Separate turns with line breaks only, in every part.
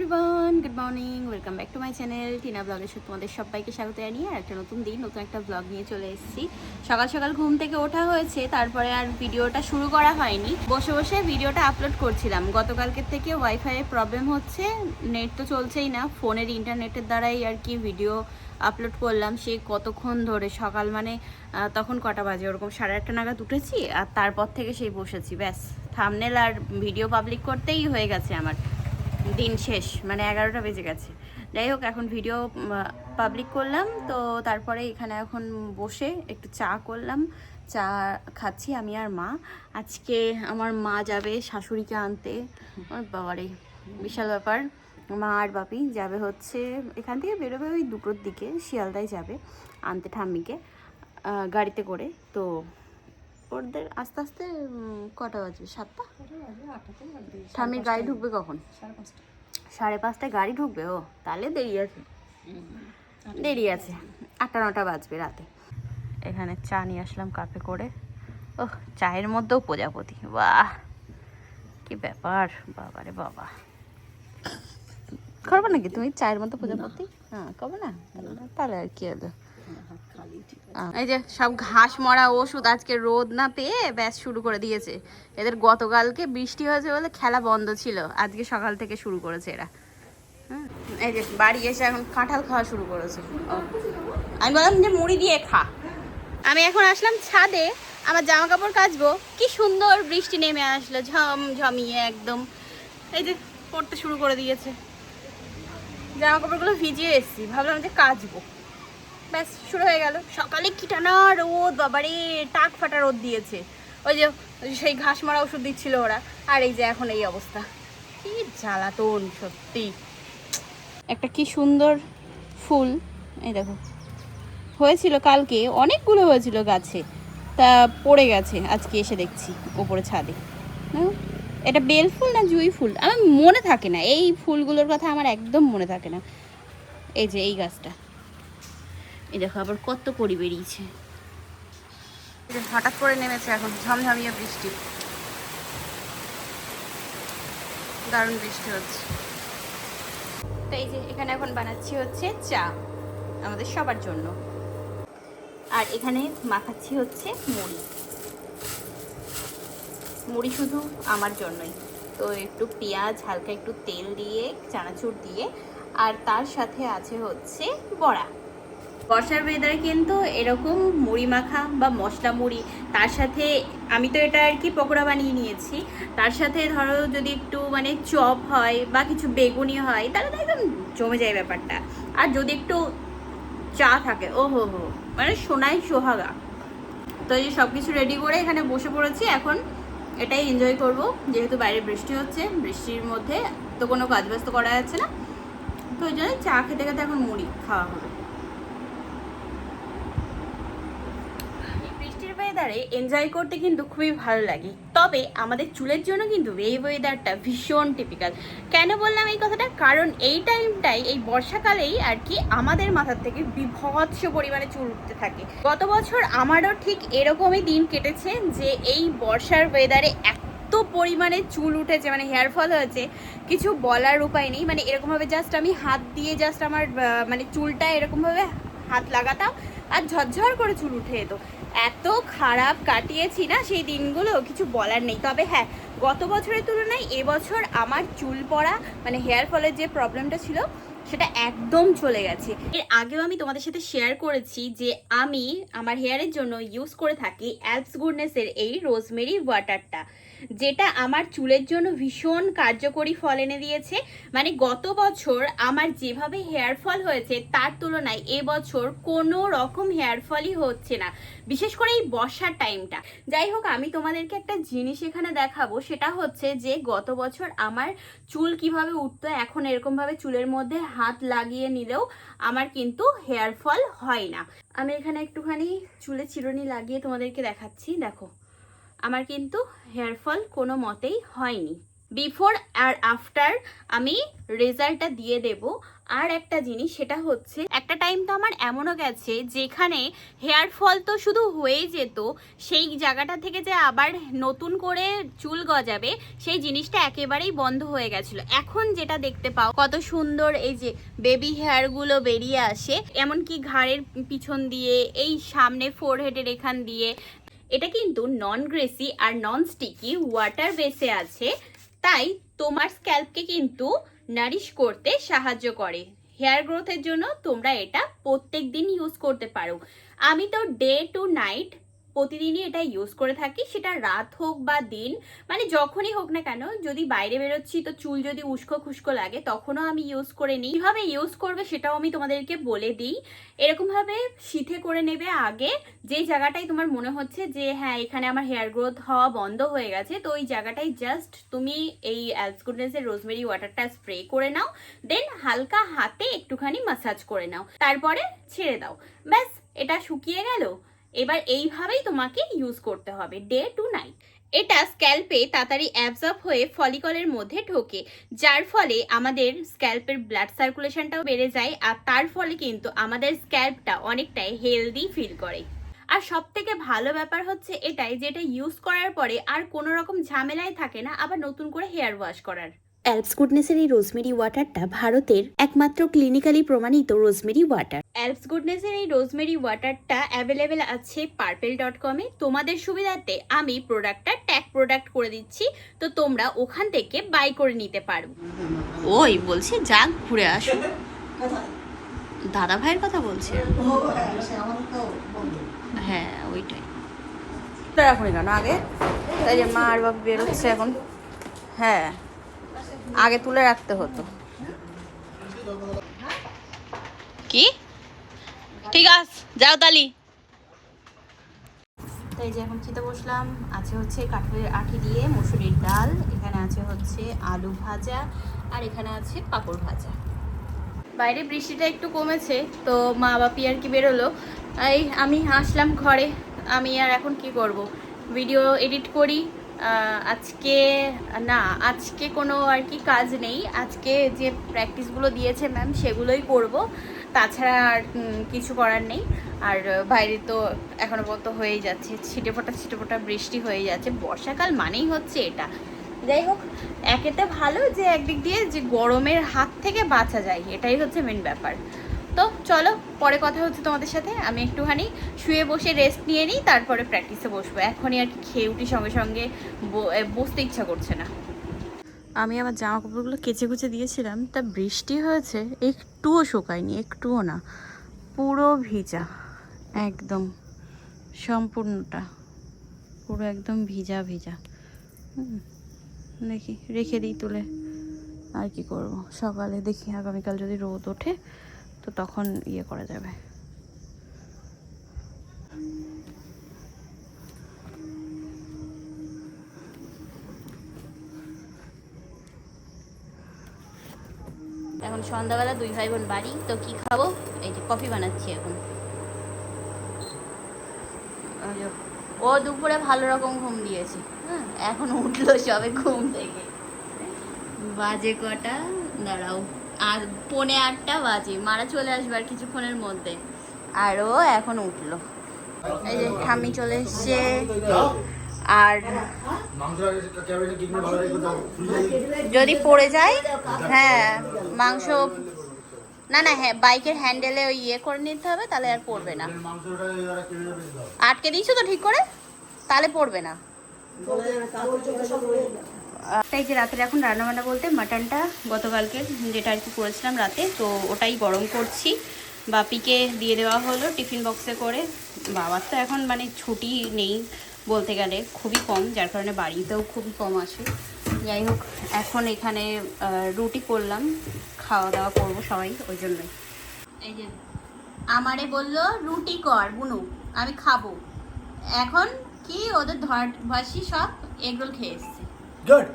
Everyone, good morning, welcome back to my channel Tina ব্লগের সাথে তোমাদের সবাইকে স্বাগত জানিয়ে আর একটা নতুন দিন নতুন একটা ব্লগ নিয়ে চলে এসেছি। সকাল সকাল ঘুম থেকে ওঠা হয়েছে, তারপরে আর ভিডিওটা শুরু করা হয়নি। বসে বসে ভিডিওটা আপলোড করছিলাম। গতকালকের থেকে ওয়াইফাইয়ের প্রবলেম হচ্ছে, নেট তো চলছেই না, ফোনের ইন্টারনেটের দ্বারাই আর কি ভিডিও আপলোড করলাম। সে কতক্ষণ ধরে সকাল মানে তখন কটা বাজে, ওরকম 8:30 নাগাদ উঠেছি, আর তারপর থেকে সেই বসেছি। ব্যাস থাম্বনেল আর ভিডিও পাবলিক করতেই হয়ে গেছে আমার দিন শেষ, মানে 11টা বেজে গেছে। যাই হোক, এখন ভিডিও পাবলিক করলাম তো, তারপরে এখানে এখন বসে একটু চা করলাম, চা খাচ্ছি আমি আর মা। আজকে আমার মা যাবে শাশুড়িকে আনতে। ওর বাবারে বিশাল ব্যাপার। মা আর বাপি যাবে হচ্ছে, এখান থেকে বেরোবে ওই 2টোর দিকে, শিয়ালদায় যাবে আনতে ঠাম্মিকে গাড়িতে করে। তো ওদের আস্তে আস্তে কটা বাজবে, 7টা? ঠাম্মির গাড়ি ঢুকবে কখন? 5:30টায় গাড়ি ঢুকবে। ও তাহলে দেরি আছে, দেরি আছে, 8টা-9টা বাজবে রাতে। এখানে চা নিয়ে আসলাম কাপে করে। ওহ, চায়ের মধ্যেও প্রজাপতি, বাহ কি ব্যাপার, বাবারে বাবা। করবে নাকি তুমি চায়ের মধ্যে প্রজাপতি? হ্যাঁ, করবে না? তাহলে আর কি হলো। এই যে সব ঘাস মরা ওষুধ আজকে রোদ না পেয়ে ব্যাস শুরু করে দিয়েছে। এদের গতকালকে বৃষ্টি হয়েছে বলে খেলা বন্ধ ছিল, আজকে সকাল থেকে শুরু করেছে এরা। এই যে বাড়ি এসে এখন কাঁঠাল খাওয়া শুরু করেছে। আমি বললাম যে মুড়ি দিয়ে খা। আমি এখন আসলাম ছাদে আমার জামা কাপড় কাচবো, কি সুন্দর বৃষ্টি নেমে আসলো ঝমঝমিয়ে একদম। এই যে পড়তে শুরু করে দিয়েছে, জামা কাপড়গুলো ভিজিয়ে এসেছি, ভাবলাম যে কাচবো, ব্যাস শুরু হয়ে গেল। সকালে কি টানা রোদ, বাবারে টাক ফাটা রোদ দিয়েছে। ওই যে সেই ঘাস মারা ওষুধ দিচ্ছিল ওরা, আর এই যে এখন এই অবস্থা। কি জ্বালাতন সত্যি। একটা কি সুন্দর ফুল, এই দেখো, হয়েছিল কালকে, অনেকগুলো হয়েছিল গাছে, তা পড়ে গেছে আজকে এসে দেখছি ওপরে ছাদে। এটা বেল ফুল না জুঁই ফুল আমার মনে থাকে না, এই ফুলগুলোর কথা আমার একদম মনে থাকে না। এই যে এই গাছটা, এই দেখো আবার কত কড়ি বেরিয়েছে। হঠাৎ করে নেমেছে এখন ঝমঝমিয়ে বৃষ্টি, দারুণ বৃষ্টি হচ্ছে। তো এই যে এখানে এখন বানাচ্ছি হচ্ছে চা আমাদের সবার জন্য, আর এখানে মাখাচ্ছি হচ্ছে মুড়ি। মুড়ি শুধু আমার জন্যই, তো একটু পেঁয়াজ, হালকা একটু তেল দিয়ে, চানাচুর দিয়ে, আর তার সাথে আছে হচ্ছে বড়া। বর্ষার ওয়েদারে কিন্তু এরকম মুড়ি মাখা বা মশলা মুড়ি, তার সাথে আমি তো এটা আর কি পকোড়া বানিয়ে নিয়েছি, তার সাথে ধরো যদি একটু মানে চপ হয় বা কিছু বেগুনি হয়, তাহলে তো একদম জমে যায় ব্যাপারটা। আর যদি একটু চা থাকে, ও হো হো, মানে সোনাই সোহাগা। তো এই সব কিছু রেডি করে এখানে বসে পড়েছি, এখন এটাই এনজয় করব। যেহেতু বাইরে বৃষ্টি হচ্ছে, বৃষ্টির মধ্যে তো কোনো কাজ বাজ তো করা যাচ্ছে না, তো ওই জন্য চা খেতে খেতে এখন মুড়ি খাওয়া হবে। বৃষ্টির ওয়েদারে এনজয় করতে কিন্তু খুবই ভালো লাগে, তবে আমাদের চুলের জন্য কিন্তু এই ওয়েদারটা ভীষণ টিপিক্যাল। কেন বললাম এই কথাটা? কারণ এই টাইমটাই, এই বর্ষাকালেই আর কি আমাদের মাথার থেকে বিভৎস পরিমাণে চুল উঠতে থাকে। গত বছর আমারও ঠিক এরকমই দিন কেটেছে, যে এই বর্ষার ওয়েদারে এত পরিমাণে চুল উঠেছে, মানে হেয়ার ফল হয়েছে, কিছু বলার উপায় নেই। মানে এরকমভাবে জাস্ট আমি হাত দিয়ে জাস্ট আমার মানে চুলটা এরকমভাবে হাত লাগাতাম আর ঝরঝর করে চুল উঠে যেত। এত খারাপ কাটিয়েছি না সেই দিনগুলো, কিছু বলার নেই। তবে হ্যাঁ, গত বছরের তুলনায় এবছর আমার চুল পড়া মানে হেয়ার ফলের যে প্রবলেমটা ছিল সেটা একদম চলে গেছে। এর আগেও আমি তোমাদের সাথে শেয়ার করেছি যে আমি আমার হেয়ারের জন্য ইউজ করে থাকি অ্যালপস গুডনেসের এই রোজমেরি ওয়াটারটা, যেটা আমার চুলের জন্য ভীষণ কার্যকরী ফল এনে দিয়েছে। মানে গত বছর আমার যেভাবে হেয়ার ফল হয়েছে তার তুলনায় এবছর কোনো রকম হেয়ার ফলই হচ্ছে না, বিশেষ করে এই বর্ষার টাইমটা। যাই হোক, আমি তোমাদেরকে একটা জিনিস এখানে দেখাবো, সেটা হচ্ছে যে গত বছর আমার চুল কিভাবে উঠতো, এখন এরকমভাবে চুলের মধ্যে হাত লাগিয়ে নিলেও আমার কিন্তু হেয়ার ফল হয় না। আমি এখানে একটুখানি চুলে চিরুনি লাগিয়ে তোমাদেরকে দেখাচ্ছি, দেখো আমার কিন্তু হেয়ার ফল কোনো মতেই হয়নি। বিফোর আর আফটার আমি রেজাল্টটা দিয়ে দেব। আর একটা জিনিস, সেটা হচ্ছে একটা টাইম তো আমার এমনও গেছে যেখানে হেয়ার ফল তো শুধু হয়ে যেত, সেই জায়গাটা থেকে যে আবার নতুন করে চুল গজাবে সেই জিনিসটা একেবারেই বন্ধ হয়ে গেছিল। এখন যেটা দেখতে পাও কত সুন্দর এই যে বেবি হেয়ারগুলো বেরিয়ে আসে, এমনকি ঘাড়ের পিছন দিয়ে, এই সামনে ফোরহেডের এখান দিয়ে। এটা কিন্তু নন গ্রেসি আর নন স্টিকি ওয়াটার বেসে আছে, তাই তোমার স্ক্যাল্পকে কিন্তু নারিশ করতে সাহায্য করে। হেয়ার গ্রোথের জন্য তোমরা এটা প্রত্যেক দিন ইউজ করতে পারো। আমি তো ডে টু নাইট প্রতিদিনই এটা ইউজ করে থাকি, সেটা রাত হোক বা দিন, মানে যখনই হোক না কেন। যদি বাইরে বেরোচ্ছি তো চুল যদি উস্কো খুস্কো লাগে তখনও আমি ইউজ করে নিই। কীভাবে ইউজ করবে সেটাও আমি তোমাদেরকে বলে দিই। এরকমভাবে সিথে করে নেবে আগে, যে জায়গাটাই তোমার মনে হচ্ছে যে হ্যাঁ এখানে আমার হেয়ার গ্রোথ হওয়া বন্ধ হয়ে গেছে, তো ওই জায়গাটাই জাস্ট তুমি এই অ্যালস গুডনেসের রোজমেরি ওয়াটারটা স্প্রে করে নাও, দেন হালকা হাতে একটুখানি মাসাজ করে নাও, তারপরে ছেড়ে দাও। ব্যাস, এটা শুকিয়ে গেল। এবার এইভাবেই তোমাকে ইউজ করতে হবে ডে টু নাইট। এটা স্ক্যাল্পে তাড়াতাড়ি অ্যাবজর্ব হয়ে ফলিকলের মধ্যে ঢোকে, যার ফলে আমাদের স্ক্যাল্পের ব্লাড সার্কুলেশনটাও বেড়ে যায়, আর তার ফলে কিন্তু আমাদের স্ক্যাল্পটা অনেকটাই হেলদি ফিল করে। আর সব থেকে ভালো ব্যাপার হচ্ছে এটাই, যে এটা ইউজ করার পরে আর কোনো রকম ঝামেলাই থাকে না আবার নতুন করে হেয়ার ওয়াশ করার।
অ্যালপস গুডনেসের এই রোজমেরি ওয়াটারটা ভারতের একমাত্র ক্লিনিক্যালি প্রমাণিত রোজমেরি ওয়াটার।
অ্যালপস গুডনেসের এই রোজমেরি ওয়াটারটা অ্যাভেলেবেল আছে পার্পেল.com-এ। তোমাদের সুবিধার্থে আমি প্রোডাক্টটা ট্যাগ প্রোডাক্ট করে দিচ্ছি, তো তোমরা ওখান থেকে বাই করে নিতে পারো। ওই বলছি যাক ঘুরে আসো, দাদা ভাইয়ের কথা বলছে। হ্যাঁ ওইটাই
রাখুন কেন আগে, তাই যে মা আর বাবা বেরোচ্ছে এখন। হ্যাঁ আগে তুলে রাখতে হতো।
কি ঠিক আছে, যাও তালি।
তাই যে এখন খেতে বসলাম। আছে হচ্ছে কাঁঠালের আঁটি দিয়ে মসুরির ডাল, এখানে আছে হচ্ছে আলু ভাজা, আর এখানে আছে পাঁপড় ভাজা।
বাইরে বৃষ্টিটা একটু কমেছে, তো মা বাপি আর কি বেরোলো, এই আমি আসলাম ঘরে। আমি আর এখন কি করব, ভিডিও এডিট করি। আজকে কোনো আর কি কাজ নেই। আজকে যে প্র্যাকটিসগুলো দিয়েছে ম্যাম সেগুলোই করব, তাছাড়া আর কিছু করার নেই। আর বাইরে তো এখনো পর্যন্ত হয়েই যাচ্ছে, ছিটেফোঁটা বৃষ্টি হয়ে যাচ্ছে। বর্ষাকাল মানেই হচ্ছে এটা। যাই হোক, একেতে ভালো যে একদিক দিয়ে যে গরমের হাত থেকে বাঁচা যায়, এটাই হচ্ছে মেন ব্যাপার। তো চলো, পরে কথা হচ্ছে তোমাদের সাথে। আমি একটুখানি শুয়ে বসে রেস্ট নিয়ে নিই, তারপরে প্র্যাকটিসে বসবো। এখনই আর কি খেয়ে উঠি, সঙ্গে সঙ্গে বসতে ইচ্ছা করছে না।
আমি আমার জামা কাপড়গুলো কেচে কুচে দিয়েছিলাম, তা বৃষ্টি হয়েছে, একটুও শুকায়নি, একটুও না, পুরো ভিজা, একদম সম্পূর্ণটা পুরো একদম ভিজা ভিজা। দেখি রেখে দিই তুলে, আর কি করব। সকালে দেখি আগামীকাল যদি রোদ ওঠে তো তখন ইয়ে করা যাবে।
এখন সন্ধ্যাবেলা দুই ভাই বোন বাড়ি, তো কি খাবো, এই যে কফি বানাচ্ছি এখন। ও দুপুরে ভালো রকম ঘুম দিয়েছে, হ্যাঁ এখন উঠলো সবে ঘুম থেকে। বাজে কটা দাঁড়াও, আর 7:45 বাজে, মারা চলে আসবে আর কিছুক্ষণের মধ্যে, আর ও এখন উঠলো। এই যে ঠাম্মি চলে এসছে। আর যদি পড়ে যায়, হ্যাঁ মাংস না হ্যাঁ বাইকের হ্যান্ডেলে ওই ইয়ে করে নিতে হবে, তাহলে আর পড়বে না। আটকে দিয়েছো তো ঠিক করে, তাহলে পড়বে না। তাই যে রাতের এখন রান্নাবান্না বলতে মাটনটা গতকালকে যেটা আর কি করেছিলাম রাতে, তো ওটাই গরম করছি। বাপিকে দিয়ে দেওয়া হলো টিফিন বক্সে করে। বাবার তো এখন মানে ছুটি নেই বলতে গেলে, খুবই কম, যার কারণে বাড়িতেও খুবই কম আসে। যাই হোক, এখন এখানে রুটি করলাম, খাওয়া দাওয়া করবো সবাই, ওই জন্যই। এই যে আমারে বললো রুটি কর বুনু, আমি খাবো। এখন কি ওদের ভাসি সব এগরোল খেয়ে এসছে।
গুড।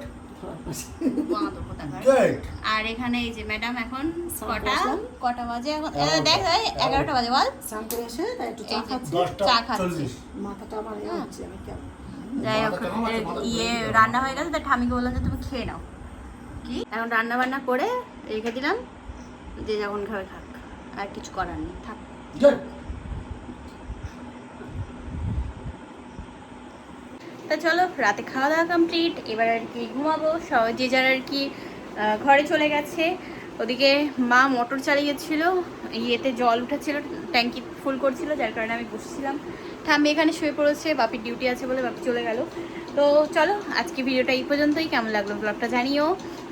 বাঁদর কোথাকার।
Good.
আর এখানে এই যে ম্যাডাম এখন কটা
বসলাম।
কটা বাজে এখন দেখ 11টা বাজে বল।
স্নান করে এসে তাই একটু চা
এই যে
খাচ্ছি।
চা খাচ্ছি।
10:40
মাথাটা আমার ইয়ে হচ্ছে, আমি কেমন
যাই হোক ইয়ে রান্না হয়ে গেছে তাই ঠামিকে বললাম যে তুমি খেয়ে নাও। কি এখন রান্না বান্না করে রেখে দিলাম, যে যখন খাবে খাক, আর কিছু করার নেই, থাক।
Good.
তা চলো রাতে খাওয়া দাওয়া কমপ্লিট, এবার আর কি ঘুমাবো। সবাই যে যার আর কি ঘরে চলে গেছে। ওদিকে মা মোটর চালিয়েছিল, ইয়েতে জল উঠেছিল, ট্যাঙ্কি ফুল করছিল, যার কারণে আমি বসছিলাম। ঠাম্মি এখানে শুয়ে পড়েছে, বাপির ডিউটি আছে বলে বাপি চলে গেল। তো চলো আজকে ভিডিওটা এই পর্যন্তই। কেমন লাগলো ব্লগটা জানিও।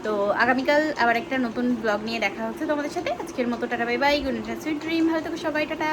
তো আগামীকাল আবার একটা নতুন ব্লগ নিয়ে দেখা হচ্ছে তোমাদের সাথে। আজকের মতো tata, bye bye, good night, sweet dream, ভালো থেকো সবাই, টাটা।